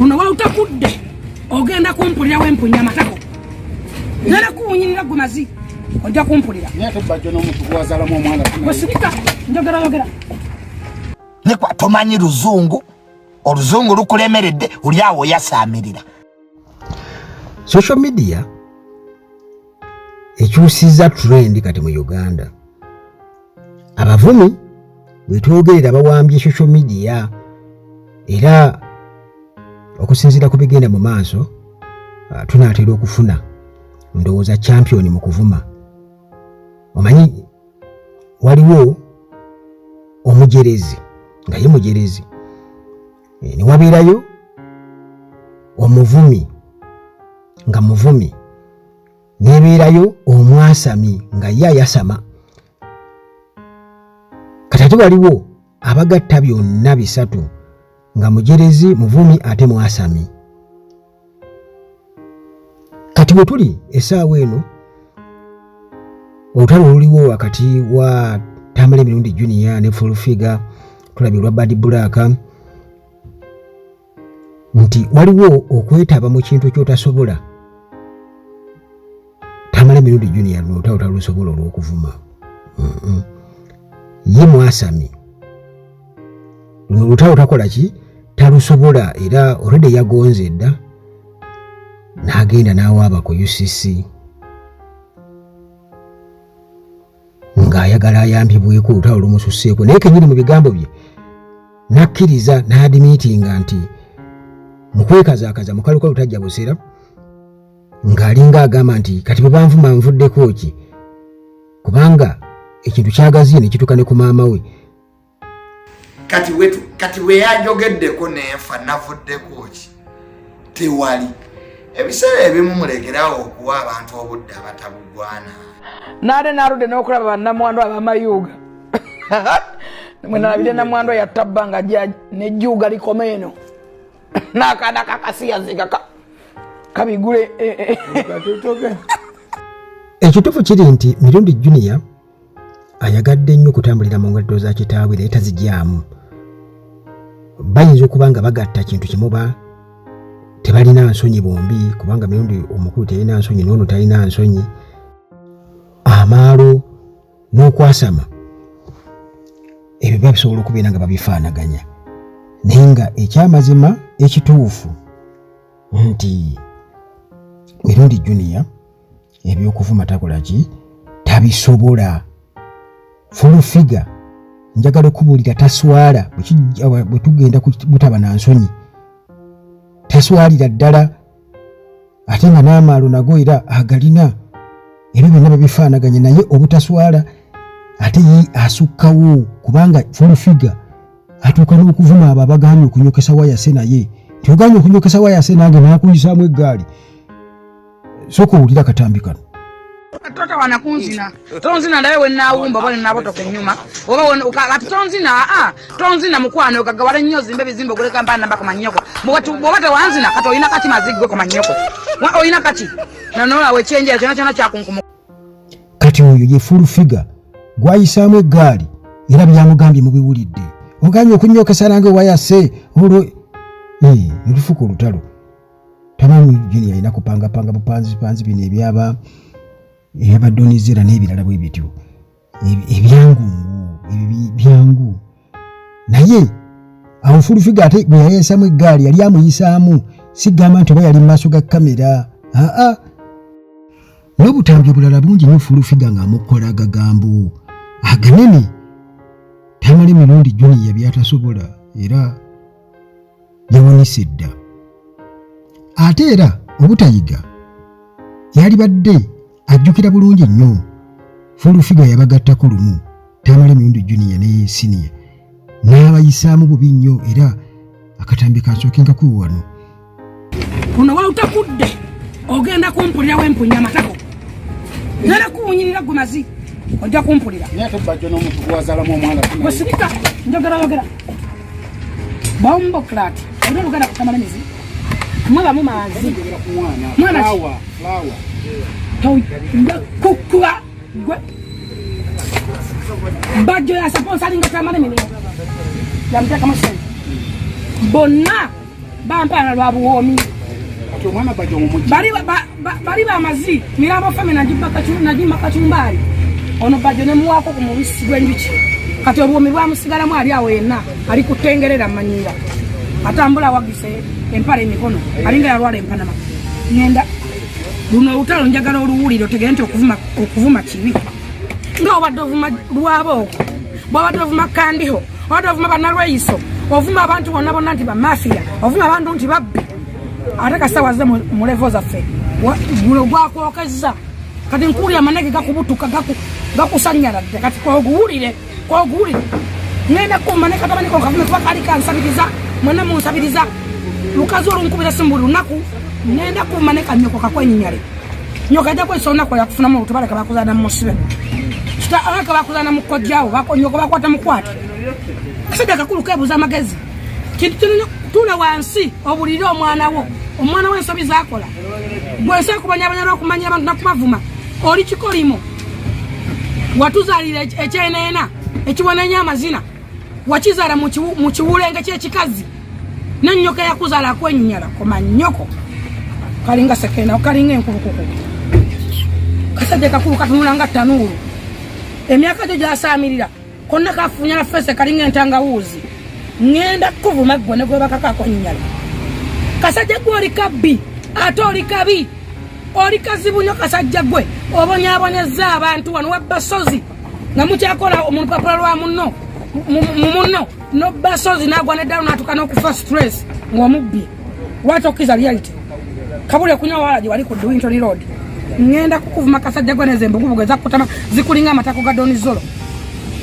kuno wala utakudde ogenda kumpulira wempunya matako nala kuwunyirira gumazi ojja kumpulira nyate bajjo n'omuntu gwazalamu omwana wasikika njogera ne kwa tomanyi luzungu oluzungu lukulemeredde uli awo yasamirira. Social media ekyusiza trend kati mu Uganda. Abavumi bwetwogerera bawambye social media era okusinzira ku bigenda mu maaso tunaatera okufuna ndowooza champion mu kuvuma. Omanyi waliwo omujerezi nga ye mujerezi ne wabeerayo omuvumi nga muvumi nebeerayo omwasami nga ye ayasama. Kati ate waliwo abagatta byonna bisatu nga mujerezi muvumi ate mwasami. Kati bwe tuli essaawa eno olutalo luliwo wakati wa Tamale Mirundi Junior ne Full Figure tulabirwa Bad Black nti waliwo okwetaba mu kintu kyotasobola. Tamale Mirundi Junior n'olutalo lusobola olw'okuvuma ye mwasami. Olutalo takola ki talusobola era already yagonze dda n'agenda n'awaaba ku UCC ng'ayagala ayambibweko olutalo lumususseeko naye kenyini mu bigambo bye nakkiriza n'adimiitinga nti mu kwekazaakaza mukaluka lutajja busera ng'alinga agamba nti kati bwe banvuma nvuddeko ki kubanga ekintu kyagaziye ne kituuka ne ku maama we. Kati we yajogeddeko nenfa navuddeko ki tewali ebiseera ebimu mulegerawo okuwa abantu obudde abatabugwana. Nade narude n'okulaba bannamwandu abamayuga mwenalabire namwandu yattabbanga nejjuuga likoma eno n'akaana kakasiyaziga kabigule ekituufu kiri nti Mirundi Junior ayagadde nnyo okutambulira mu ngatto za kitaawe naye tazigyamu. Bayinza okuba nga bagatta kintu kimuba tebalina nsonyi bombi kubanga Mirundi omukulu talina nsonyi n'ono talina nsonyi. Amaalo n'okwasama ebyo biba bisobola okubeera nga babifaanaganya naye nga ekyamazima ekituufu nti Mirundi Junior ebyokuvuma takola ki tabisobola. Full Figure njagala okubuulira taswala bwe tugenda butaba na nsonyi taswalira ddala ate nga n'amaalo nago era agalina ebyo byonna babifaanaganye naye obutaswala ate ye asukkawo kubanga Full Figure atuuka n'okuvuma abo abagambye okunyokesa wayase naye nti ogambye okunyokesa wayase nange n'akuyisaamu eggaali sooka owulira katambi kano. Tota wana kunzina tonzina ndawe wenawumba bale nabotoka ennyuma oba kati tonzina mukwano okagawala nnyo zimbe bizimbe okuleka mpana namba ku manyoko bwobate wanzina kati olina kati mazigwe ku manyoko olina kati nanola wechenjera kyona kyakunkumu. Kati oyo ye Full Figure gwayisaamu eggaali era byamugambye mubiwulidde ogambye okunyokesa nange wayase olwo netufuka olutalo. Tamale Junior alina kupangapanga bupanzipanzi bino ebyaba ebyabadonizera n'ebirala bwe bityo ebyangu naye awo Full Figure ate bwe yayesaamu eggaali yali amuyisaamu sigamba nti oba yali mu maaso ga kamera n'obutambi obulala bungi nnyo Full Figure ng'amukola agagambo aganene. Tamale Mirundi Junior byatasobola era yawonise dda ate era obutayiga yali badde ajjukira bulungi nnyo Full Figure yabagattako lumu Tamale Mirundi Junior ne Senior n'abayisaamu bubi nnyo era akatambi kansookenga ku wano. Kuno wala utakudde ogenda kumpulira wempunya matako nala kuwunyirira gumazi ojja kumpulira nyate bajjo n'omuntu gwazalamu omwana wasikika njogera bombo klat olwo luganda ku Tamale mizi mwaba mu maazi mwana flower kukuba bajjo ya sponsor nga Tamale mizi yamtaka mashini bonna bampana lwa buwomi Ati omwana bajja omumugi. bali bamazi Mirambo fami najima kachumbali ono bajjo ne muwako ku mubisi gw'enjuki kati obuwomi bwamusigalamu ali awo yenna ali kutengerera manyira atambula wagise empale emikono alinga yalwala empanama ngenda luno olutalo njagala oluwuliro tegere nti okuvuma kibi nga obadde ovuma lwabo bwabadde ovuma kandiho obadde ovuma bannalweyiso ovuma abantu bonna bonna nti bamafiya ovuma abantu nti babbi ate kasita wazze mu levo zaffe gulo gwakwokezza kati nkuwulira amanege gakubutuka gakusanyaladde kati koguwulire ngenda kumane katabaniko kavume kuba kali kansabiriza mwena munsabiriza lukazi olunkubira simbuli lunaku ngenda kumane kanyoko kakwenyinyale nyoka ajja kwesonako yakufunamu olutubale kabakuzana musibe kita bakuzana mukojjawo nyoko bakwata mukwata kasajja kakulu kebuza amagezi kintu tula wansi obulire omwana we ensobi zakola bwese kubanyabanyala okumanya abantu nakubavuma oli kikolimo watuzalira ekyeneena ekiwonenya amazina wakizala mu kiwulenge ky'ekikazi nenyoka yakuzala akwenyinyala komanyoko kalinga sekena kalinga enkulukuku kasajja kakulu katunula nga tanuulu emyaka gyo gyasamirira konna kafunyala fese kalinga entangawuuzi ngenda kuvuma gwe ne gwebaka kakwenyinyala kasajja gwe oli kabbi ate oli kabi oli kazibu nnyo kasajja gwe obonyabonyezza abantu wano wabba sozi nga mukyakola omuntu papula lwa munno munno nobba sozi n'agwa neddalo n'atuuka n'okufa stress ng'omubbye lwaki okkiza reality kabuli okunywa wala gye wali ku Duwintoni Road ngenda kukuvuma kasajja gwe nezembugubuge zakutama zikulinga amatako ga Donizolo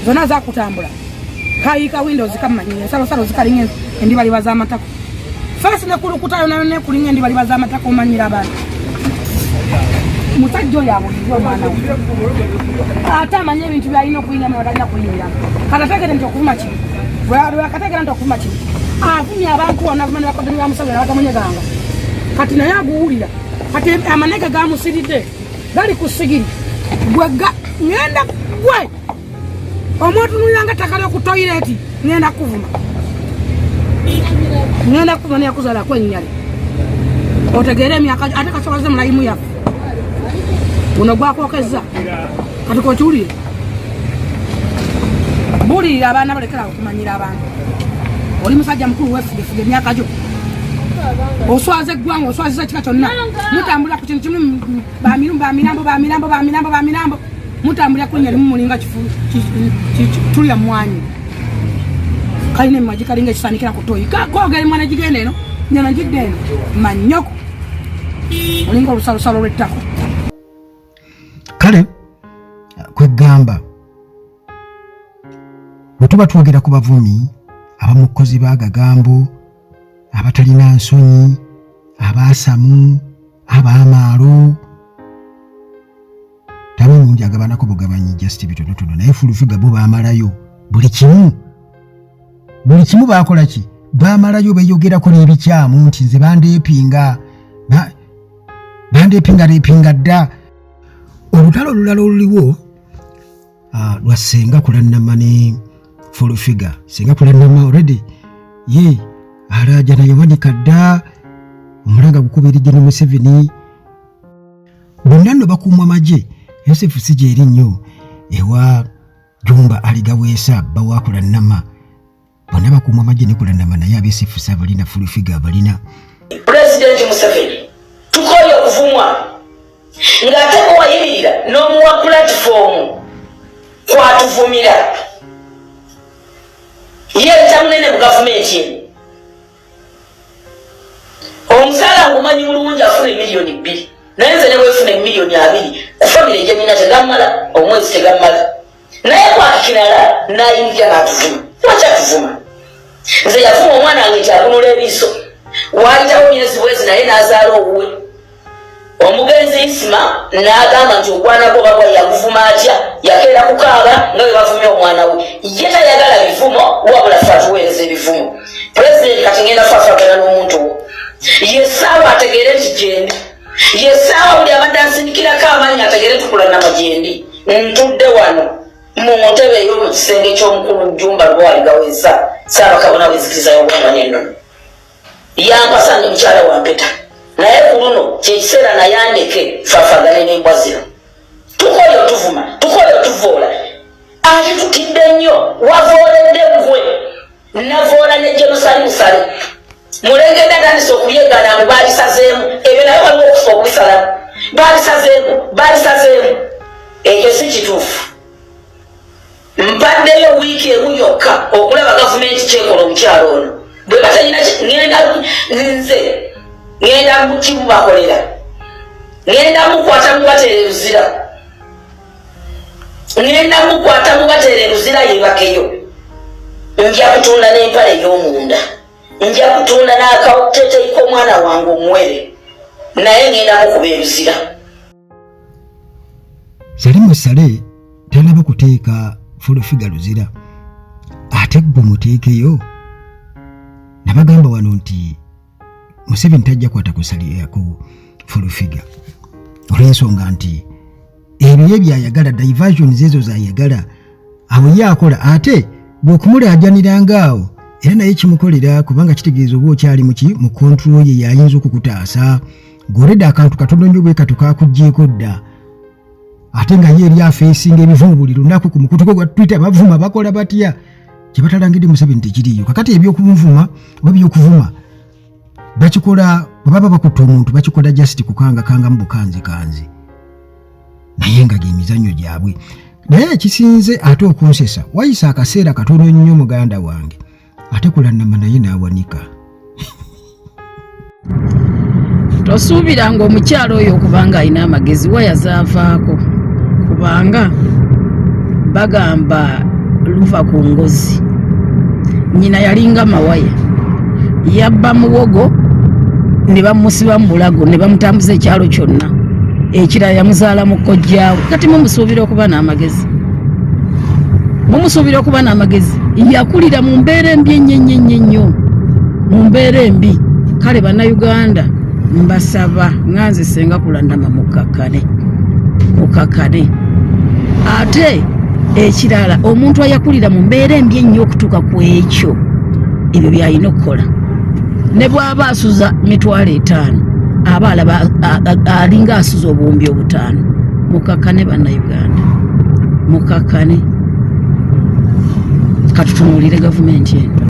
zonna zakutambula kayiika windows kamanyire ensalosalo zikalinga endibaliba z'amatako fasi nekulukutayo nayo nekulinga endibaliba z'amatako omanyira abantu musajja oyo abulirwa omwana we ate amanye ebintu byalina okuyinga nabatalina kuyingira katategere nti okuvuma kibi lwakategera nti okuvuma kibi avumya abantu wonna avuma nebakodoni bamusabira nabatamunyeganga kati naye aguwulira kati amanege gamusiridde gali ku sigiri ngenda gwe omwotunulira nga ttaka lyoku toyireti ngenda kuvuma neyakuzala kwenyinyale otegeere emyaka ate kasoboze mulayimu yaffe buno gwakwokezza kati kokiwulire buulirira abaana balekera okumanyira abantu oli musajja mukulu wefugefuge emyaka gyo oswaza eggwanga oswaziza ekika kyonna mutambulira ku kintu kimu bamirambo mutambulira kunya limu mulinga tulya mwanyi kalina emaji kalinga ekisanikira ku toyi kogera mwana gigenda eno nyana gidde eno manyoko olinga olusalosalo lw'ettako kale kwegamba bwe tuba twogera ku bavumi abamukozi b'agagambo abatalina nsonyi abaasamu abaamaalo tabe mundi agabanako bugabanyi just bitonotono naye fulufiga bo baamalayo buli kimu baakola ki baamalayo beeyogerako n'ebikyamu nti nze bandeepinga dda olutalo olulala oluliwo lwa Senga Kulannama ne fulufiga Senga Kulannama already ye alaja naye wanika dda omulanga gukubirije ne Museveni bonna nno bakuumwa amagye Yosefu sije erinyo ewa Jumba aligaweesa bba wa Kulannama bonna bakuumwa amagye ne Kulannama naye abesifusa abalina fulufiga abalina President Museveni tukoye okuvumwa ng'ate muwayimirira n'omuwa platform kwatuvumira ye tamunene mu gavumenti eno omusaala ngumanyi mulungi afuna miliyoni 2 naye nze neweefuna miliyoni 2 kufamire gyenina tegammala omwezi tegammala naye kwakikirala nayingira n'atuvuma lwakyatuvuma nze yavuma omwana wange nti atunula ebiiso waayitawo myezi bwezi naye n'azaala owuwe omugenzi Isima n'agamba nti ogwanako bagwa yakuvuma atya yakeera kukaaba nga bwe bavumya omwana we ye tayagala bivumo wabula ffe atuweereza ebivumo pulezidenti kati ngenda faafagana n'omuntu wo yesaawa ategeere nti gyendi yesaawa buli abadde ansindikirako amaanyi ategeere nti Kulannama gyendi ntudde wano mu ntebe ey'omu kisenge ky'omukulu Jumba Lwali gaweesa Ssaabakabona w'enzikiriza y'obwama n'ennono yampasa ndi mukyala wa mpeta naye ku luno kyekiseera nayandeke fafagane n'embwa zino tukoyo tuvuma tukoyo tuvoola ate tutidde nnyo wavooledde gwe navoola ne Jerusalemu sale mulengedde atandise okubyegana mu baalisazeemu ebyo naye waliwo okufa okubisalamu baalisazeemu ekyo si kituufu mpaddeyo wiiki emu yokka okulaba gavumenti kyekola omukyalo ono bwe batalina ngenda mukimubakolera ngenda mukwata mubateere ruzira yebakeyo nja kutunda n'empale ey'omunda nja kutunda n'akateteyi k'omwana wange omuwere naye ngenda mukuba ebizira. Salimu Sale talaba kuteeka fulufiga luzira ate gwe muteekeyo. Nabagamba wano nti Museveni tajja kwata kusalirako fulufiga olw'ensonga nti ebyo byayagala diversions ezo zayagala awo ye akola ate bw'okumulaajaniranga awo era naye kimukolera kubanga kitegeeza oba okyali mu kontrol ye yayinza okukutaasa ng'oledda akantu katono nnyo bwe katu kakuggyeeko dda ate nga ye eri afeesinga ebivumu buli lunaku ku mukutu gwe gwa Twitter bavuma bakola batya kye batalangidde Museveni tekiriiyo kakati ebyokuvuma oba ebyokuvuma bakikola bwe baba bakutta omuntu bakikola just kukangakanga mu bukanzikanzi naye nga gemizannyo gyabwe. Naye ekisinze ate okunsesa wayisa akaseera katono nnyo muganda wange ate kulannama naye n'awanika. Tosuubiranga omukyalo oyo okubanga alina amagezi wayazaavaako kubanga bagamba luva ku ngozi nyina yalinga mawaya yabba muwogo ne bamusiba mu bulago ne bamutambuza ekyalo kyonna ekirala yamuzaala mu kojjaawe kati mumusuubira okuba n'amagezi yakulira mu mbeera embi ennyo mu mbeera embi kale bannayuganda mbasaba nganze senga kulannama mukakkane ate ekirala omuntu ayakulira mu mbeera embi ennyo okutuuka ku ekyo ebyo byalina okukola ne bw'aba asuza $5,000 aba alaba alinga asuza obuwumbi 5 mukakkane bannayuganda mukakkane katutunuulire gavumenti eno.